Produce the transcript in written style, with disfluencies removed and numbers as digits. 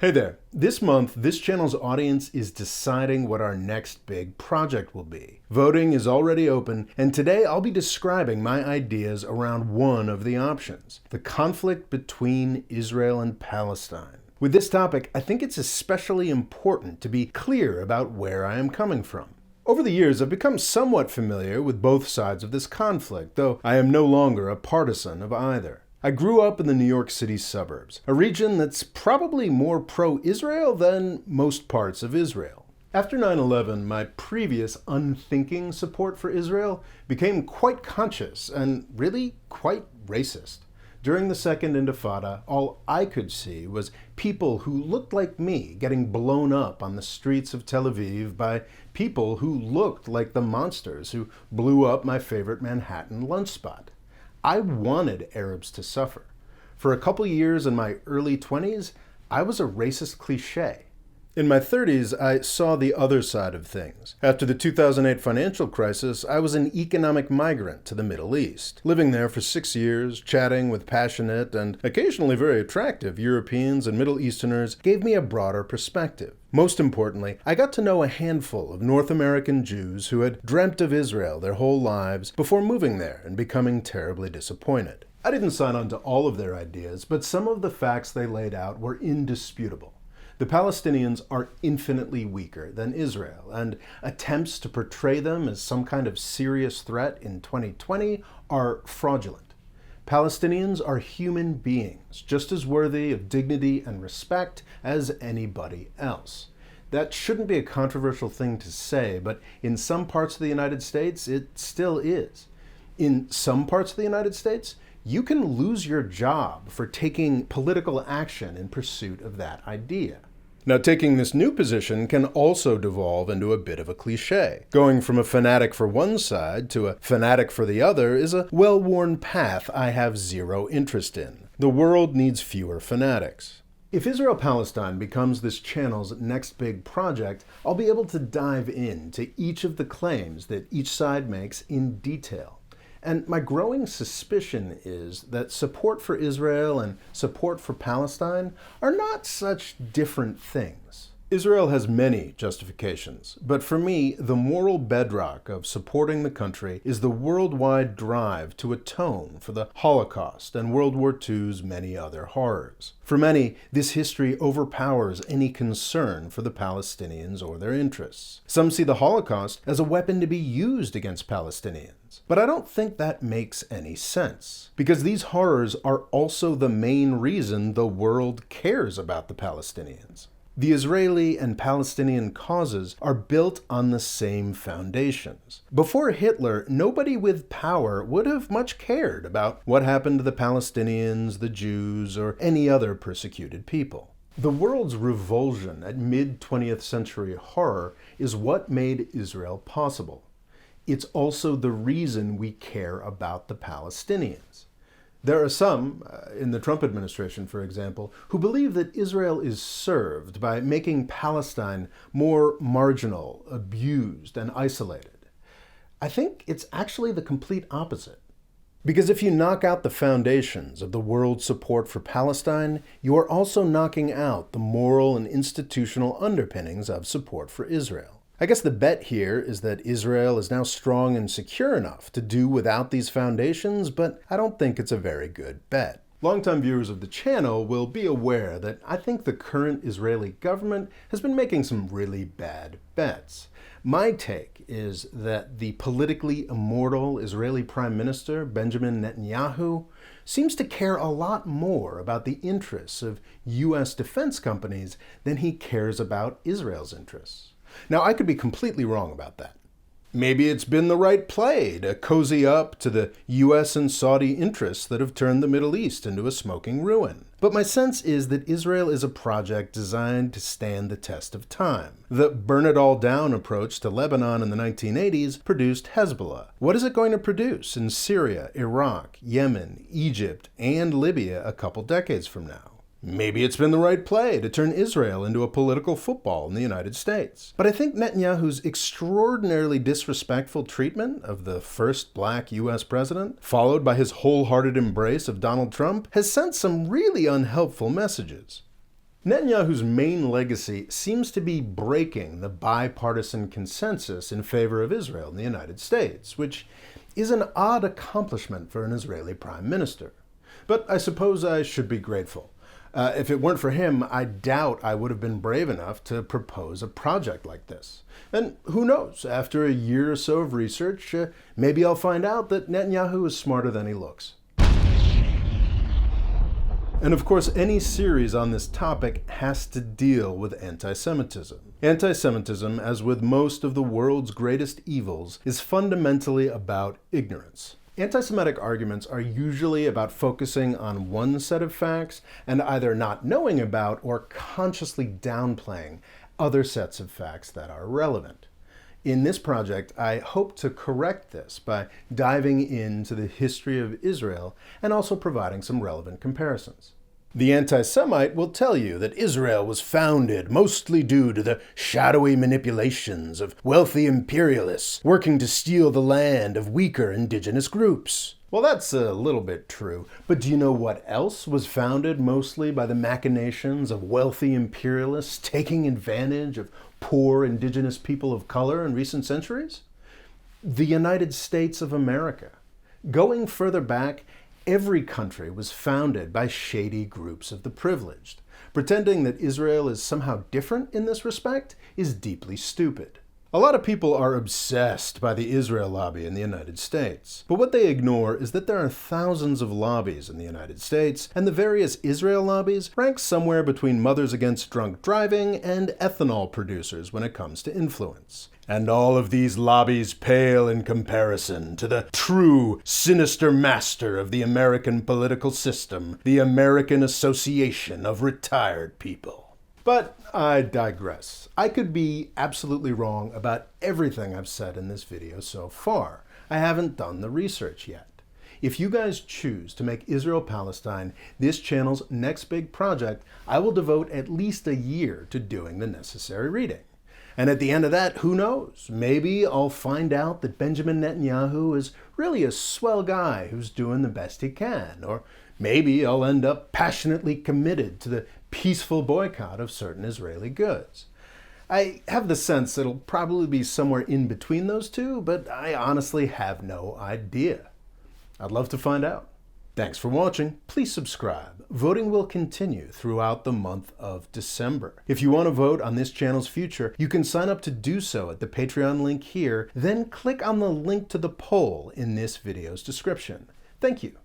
Hey there. This month, this channel's audience is deciding what our next big project will be. Voting is already open, and today I'll be describing my ideas around one of the options: the conflict between Israel and Palestine. With this topic, I think it's especially important to be clear about where I am coming from. Over the years, I've become somewhat familiar with both sides of this conflict, though I am no longer a partisan of either. I grew up in the New York City suburbs, a region that's probably more pro-Israel than most parts of Israel. After 9/11, my previous unthinking support for Israel became quite conscious and really quite racist. During the Second Intifada, all I could see was people who looked like me getting blown up on the streets of Tel Aviv by people who looked like the monsters who blew up my favorite Manhattan lunch spot. I wanted Arabs to suffer. For a couple years in my early 20s, I was a racist cliché. In my 30s, I saw the other side of things. After the 2008 financial crisis, I was an economic migrant to the Middle East, living there for 6 years, chatting with passionate and occasionally very attractive Europeans and Middle Easterners gave me a broader perspective. Most importantly, I got to know a handful of North American Jews who had dreamt of Israel their whole lives before moving there and becoming terribly disappointed. I didn't sign on to all of their ideas, but some of the facts they laid out were indisputable. The Palestinians are infinitely weaker than Israel, and attempts to portray them as some kind of serious threat in 2020 are fraudulent. Palestinians are human beings, just as worthy of dignity and respect as anybody else. That shouldn't be a controversial thing to say, but in some parts of the United States, it still is. In some parts of the United States, you can lose your job for taking political action in pursuit of that idea. Now, taking this new position can also devolve into a bit of a cliché. Going from a fanatic for one side to a fanatic for the other is a well-worn path I have zero interest in. The world needs fewer fanatics. If Israel-Palestine becomes this channel's next big project, I'll be able to dive into each of the claims that each side makes in detail. And my growing suspicion is that support for Israel and support for Palestine are not such different things. Israel has many justifications, but for me, the moral bedrock of supporting the country is the worldwide drive to atone for the Holocaust and World War II's many other horrors. For many, this history overpowers any concern for the Palestinians or their interests. Some see the Holocaust as a weapon to be used against Palestinians. But I don't think that makes any sense, because these horrors are also the main reason the world cares about the Palestinians. The Israeli and Palestinian causes are built on the same foundations. Before Hitler, nobody with power would have much cared about what happened to the Palestinians, the Jews, or any other persecuted people. The world's revulsion at mid-20th century horror is what made Israel possible. It's also the reason we care about the Palestinians. There are some, in the Trump administration, for example, who believe that Israel is served by making Palestine more marginal, abused, and isolated. I think it's actually the complete opposite. Because if you knock out the foundations of the world's support for Palestine, you are also knocking out the moral and institutional underpinnings of support for Israel. I guess the bet here is that Israel is now strong and secure enough to do without these foundations, but I don't think it's a very good bet. Longtime viewers of the channel will be aware that I think the current Israeli government has been making some really bad bets. My take is that the politically immortal Israeli Prime Minister, Benjamin Netanyahu, seems to care a lot more about the interests of US defense companies than he cares about Israel's interests. Now, I could be completely wrong about that. Maybe it's been the right play to cozy up to the US and Saudi interests that have turned the Middle East into a smoking ruin. But my sense is that Israel is a project designed to stand the test of time. The burn-it-all-down approach to Lebanon in the 1980s produced Hezbollah. What is it going to produce in Syria, Iraq, Yemen, Egypt, and Libya a couple decades from now? Maybe it's been the right play to turn Israel into a political football in the United States. But I think Netanyahu's extraordinarily disrespectful treatment of the first black US president, followed by his wholehearted embrace of Donald Trump, has sent some really unhelpful messages. Netanyahu's main legacy seems to be breaking the bipartisan consensus in favor of Israel in the United States, which is an odd accomplishment for an Israeli prime minister. But I suppose I should be grateful. If it weren't for him, I doubt I would have been brave enough to propose a project like this. And who knows, after a year or so of research, maybe I'll find out that Netanyahu is smarter than he looks. And of course, any series on this topic has to deal with anti-Semitism. Anti-Semitism, as with most of the world's greatest evils, is fundamentally about ignorance. Anti-Semitic arguments are usually about focusing on one set of facts and either not knowing about or consciously downplaying other sets of facts that are relevant. In this project, I hope to correct this by diving into the history of Israel and also providing some relevant comparisons. The anti-Semite will tell you that Israel was founded mostly due to the shadowy manipulations of wealthy imperialists working to steal the land of weaker indigenous groups. Well, that's a little bit true, but do you know what else was founded mostly by the machinations of wealthy imperialists taking advantage of poor indigenous people of color in recent centuries? The United States of America. Going further back, every country was founded by shady groups of the privileged. Pretending that Israel is somehow different in this respect is deeply stupid. A lot of people are obsessed by the Israel lobby in the United States, but what they ignore is that there are thousands of lobbies in the United States, and the various Israel lobbies rank somewhere between Mothers Against Drunk Driving and ethanol producers when it comes to influence. And all of these lobbies pale in comparison to the true sinister master of the American political system, the American Association of Retired People. But I digress. I could be absolutely wrong about everything I've said in this video so far. I haven't done the research yet. If you guys choose to make Israel-Palestine this channel's next big project, I will devote at least a year to doing the necessary reading. And at the end of that, who knows? Maybe I'll find out that Benjamin Netanyahu is really a swell guy who's doing the best he can. Or maybe I'll end up passionately committed to the peaceful boycott of certain Israeli goods. I have the sense it'll probably be somewhere in between those two, but I honestly have no idea. I'd love to find out. Thanks for watching. Please subscribe. Voting will continue throughout the month of December. If you want to vote on this channel's future, you can sign up to do so at the Patreon link here, then click on the link to the poll in this video's description. Thank you.